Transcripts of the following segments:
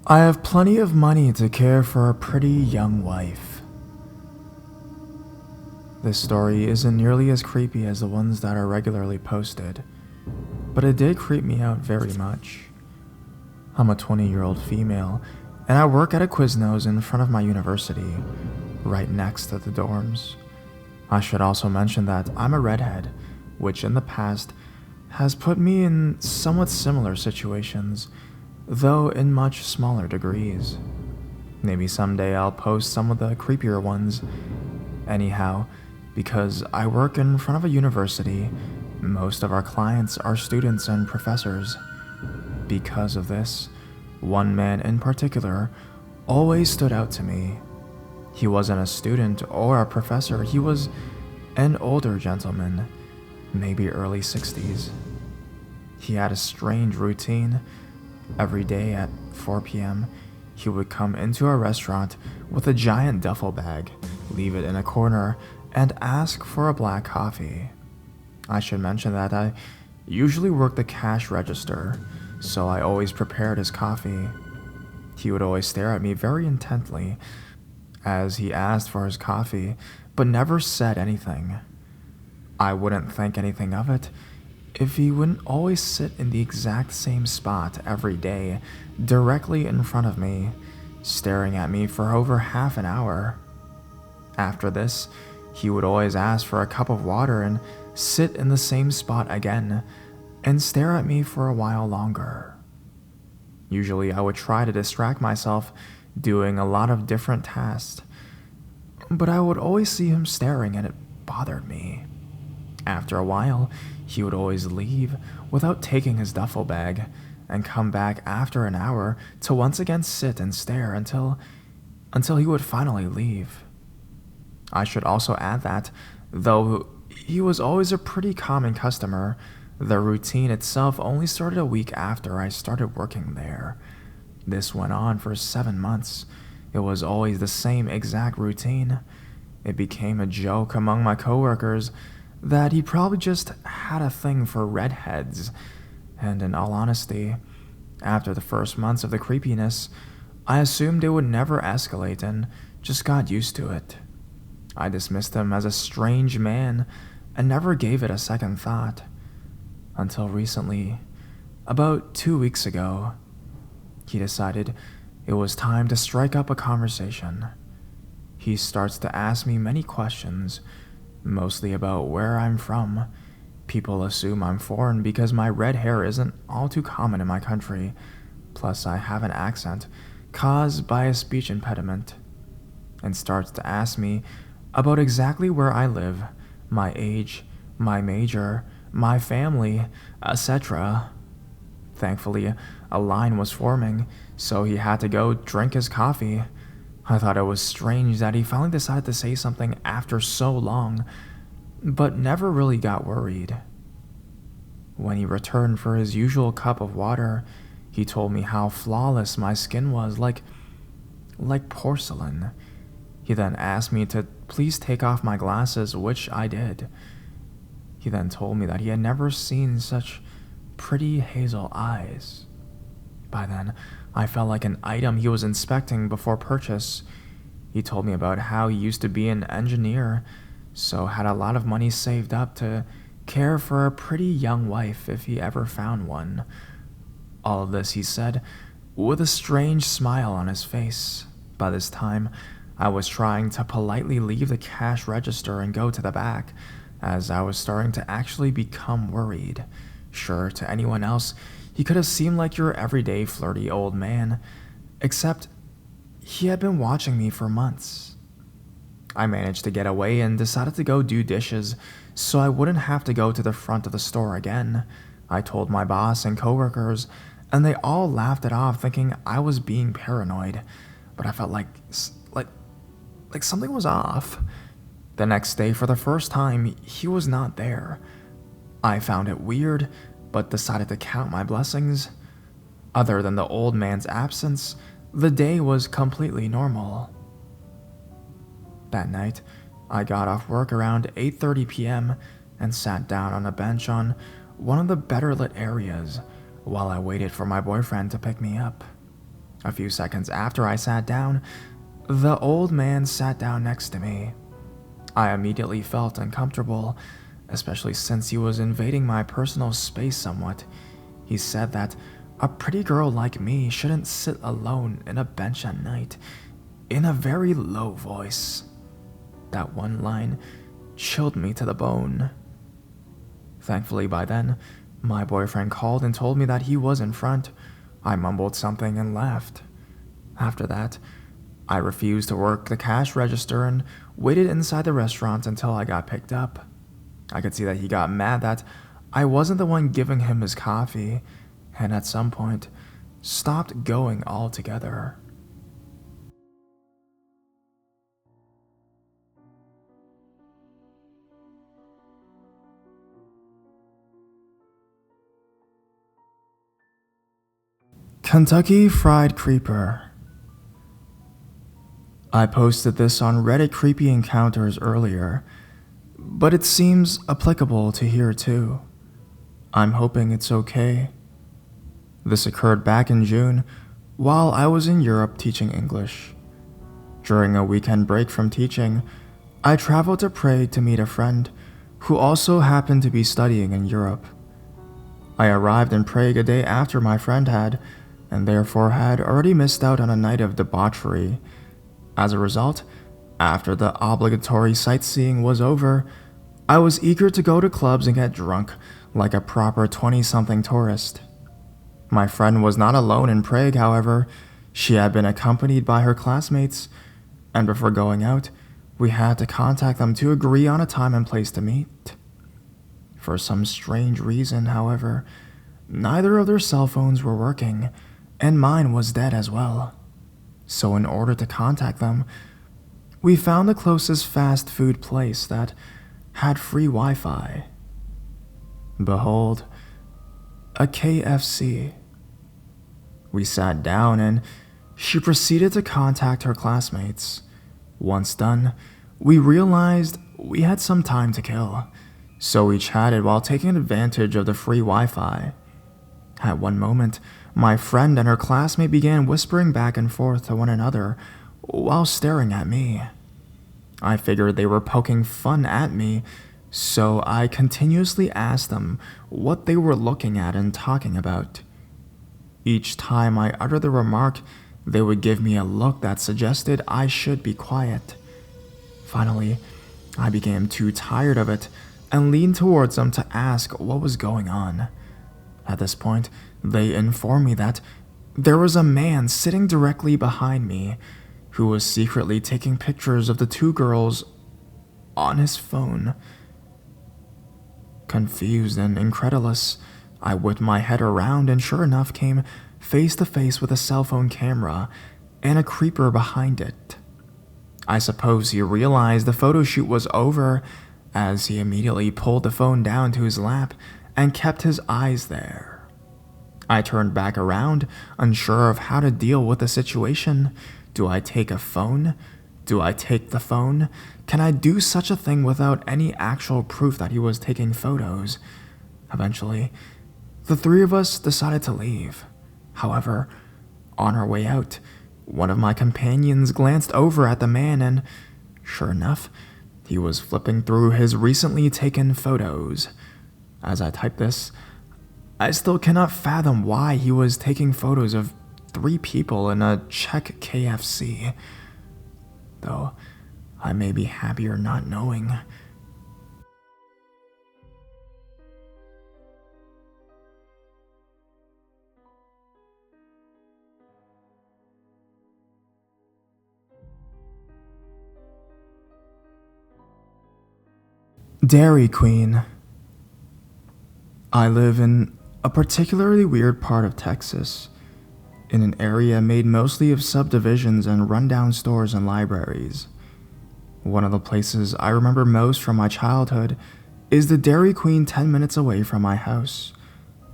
I have plenty of money to care for a pretty young wife. This story isn't nearly as creepy as the ones that are regularly posted, but it did creep me out very much. I'm a 20-year-old female, and I work at a Quiznos in front of my university, right next to the dorms. I should also mention that I'm a redhead, which in the past has put me in somewhat similar situations, though in much smaller degrees. Maybe someday I'll post some of the creepier ones. Anyhow, because I work in front of a university, most of our clients are students and professors. Because of this, one man in particular always stood out to me. He wasn't a student or a professor, he was an older gentleman, maybe early 60s. He had a strange routine. Every day at 4 p.m., he would come into a restaurant with a giant duffel bag, leave it in a corner, and ask for a black coffee. I should mention that I usually work the cash register, so I always prepared his coffee. He would always stare at me very intently as he asked for his coffee, but never said anything. I wouldn't think anything of it if he wouldn't always sit in the exact same spot every day, directly in front of me, staring at me for over half an hour. After this, he would always ask for a cup of water and sit in the same spot again, and stare at me for a while longer. Usually I would try to distract myself doing a lot of different tasks, but I would always see him staring and it bothered me. After a while, he would always leave without taking his duffel bag and come back after an hour to once again sit and stare until he would finally leave. I should also add that, though he was always a pretty common customer, the routine itself only started a week after I started working there. This went on for 7 months. It was always the same exact routine. It became a joke among my coworkers that he probably just had a thing for redheads, and in all honesty, after the first months of the creepiness, I assumed it would never escalate and just got used to it. I dismissed him as a strange man and never gave it a second thought. Until recently, about 2 weeks ago, he decided it was time to strike up a conversation. He starts to ask me many questions, mostly about where I'm from. People assume I'm foreign because my red hair isn't all too common in my country, plus I have an accent caused by a speech impediment, and starts to ask me about exactly where I live, my age, my major, my family, etc. Thankfully, a line was forming, so he had to go drink his coffee. I thought it was strange that he finally decided to say something after so long, but never really got worried. When he returned for his usual cup of water, he told me how flawless my skin was, like porcelain. He then asked me to please take off my glasses, which I did. He then told me that he had never seen such pretty hazel eyes. By then, I felt like an item he was inspecting before purchase. He told me about how he used to be an engineer, so had a lot of money saved up to care for a pretty young wife if he ever found one. All of this he said with a strange smile on his face. By this time, I was trying to politely leave the cash register and go to the back, as I was starting to actually become worried. Sure, to anyone else, he could have seemed like your everyday flirty old man, except he had been watching me for months. I managed to get away and decided to go do dishes so I wouldn't have to go to the front of the store again. I told my boss and coworkers, and they all laughed it off, thinking I was being paranoid, but I felt like something was off. The next day, for the first time, he was not there. I found it weird, but decided to count my blessings. Other than the old man's absence, the day was completely normal. That night, I got off work around 8:30 p.m. and sat down on a bench on one of the better lit areas while I waited for my boyfriend to pick me up. A few seconds after I sat down, the old man sat down next to me. I immediately felt uncomfortable, especially since he was invading my personal space somewhat. He said that a pretty girl like me shouldn't sit alone in a bench at night, in a very low voice. That one line chilled me to the bone. Thankfully, by then, my boyfriend called and told me that he was in front. I mumbled something and left. After that, I refused to work the cash register and waited inside the restaurant until I got picked up. I could see that he got mad that I wasn't the one giving him his coffee, and at some point, stopped going altogether. Kentucky Fried Creeper. I posted this on Reddit Creepy Encounters earlier, but it seems applicable to here too. I'm hoping it's okay. This occurred back in June while I was in Europe teaching English. During a weekend break from teaching, I traveled to Prague to meet a friend who also happened to be studying in Europe. I arrived in Prague a day after my friend had, and therefore had already missed out on a night of debauchery. As a result, after the obligatory sightseeing was over, I was eager to go to clubs and get drunk like a proper 20-something tourist. My friend was not alone in Prague, however. She had been accompanied by her classmates, and before going out, we had to contact them to agree on a time and place to meet. For some strange reason, however, neither of their cell phones were working, and mine was dead as well. So in order to contact them, we found the closest fast food place that had free Wi-Fi. Behold, a KFC. We sat down and she proceeded to contact her classmates. Once done, we realized we had some time to kill, so we chatted while taking advantage of the free Wi-Fi. At one moment, my friend and her classmate began whispering back and forth to one another while staring at me. I figured they were poking fun at me, so I continuously asked them what they were looking at and talking about. Each time I uttered the remark, they would give me a look that suggested I should be quiet. Finally, I became too tired of it and leaned towards them to ask what was going on. At this point, they informed me that there was a man sitting directly behind me who was secretly taking pictures of the two girls on his phone. Confused and incredulous, I whipped my head around and sure enough came face to face with a cell phone camera and a creeper behind it. I suppose he realized the photo shoot was over, as he immediately pulled the phone down to his lap and kept his eyes there. I turned back around, unsure of how to deal with the situation. Do I take a phone? Do I take the phone? Can I do such a thing without any actual proof that he was taking photos? Eventually, the three of us decided to leave. However, on our way out, one of my companions glanced over at the man and, sure enough, he was flipping through his recently taken photos. As I type this, I still cannot fathom why he was taking photos of 3 people in a Czech KFC. Though, I may be happier not knowing. Dairy Queen. I live in a particularly weird part of Texas, in an area made mostly of subdivisions and rundown stores and libraries. One of the places I remember most from my childhood is the Dairy Queen 10 minutes away from my house.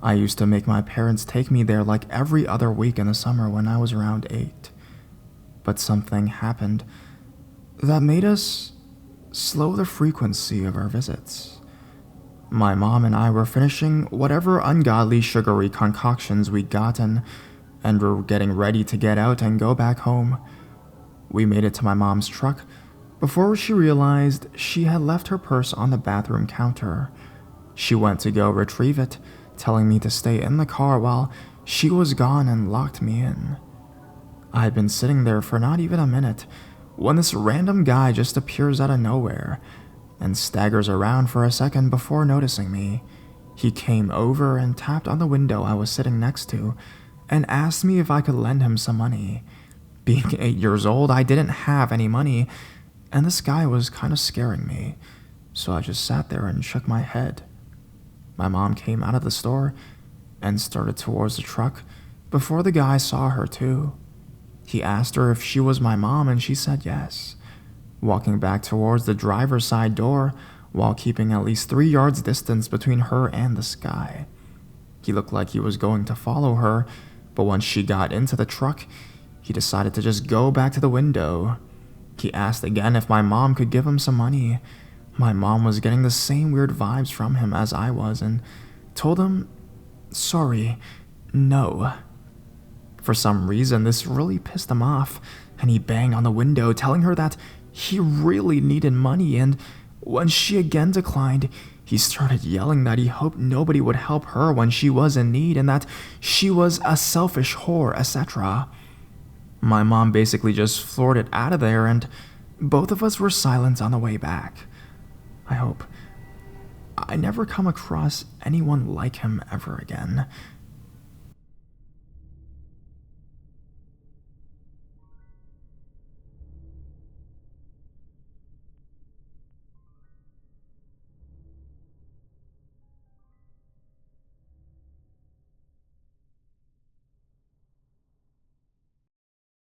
I used to make my parents take me there like every other week in the summer when I was around 8. But something happened that made us slow the frequency of our visits. My mom and I were finishing whatever ungodly sugary concoctions we'd gotten, and were getting ready to get out and go back home. We made it to my mom's truck before she realized she had left her purse on the bathroom counter. She went to go retrieve it, telling me to stay in the car while she was gone, and locked me in. I had been sitting there for not even a minute when this random guy just appears out of nowhere and staggers around for a second before noticing me. He came over and tapped on the window I was sitting next to and asked me if I could lend him some money. Being 8 years old, I didn't have any money, and this guy was kind of scaring me, so I just sat there and shook my head. My mom came out of the store and started towards the truck before the guy saw her too. He asked her if she was my mom, and she said yes, walking back towards the driver's side door while keeping at least 3 yards distance between her and this guy. He looked like he was going to follow her, but once she got into the truck, he decided to just go back to the window. He asked again if my mom could give him some money. My mom was getting the same weird vibes from him as I was and told him, "Sorry, no." For some reason, this really pissed him off, and he banged on the window telling her that he really needed money, and when she again declined, he started yelling that he hoped nobody would help her when she was in need and that she was a selfish whore, etc. My mom basically just floored it out of there, and both of us were silent on the way back. I hope I never come across anyone like him ever again.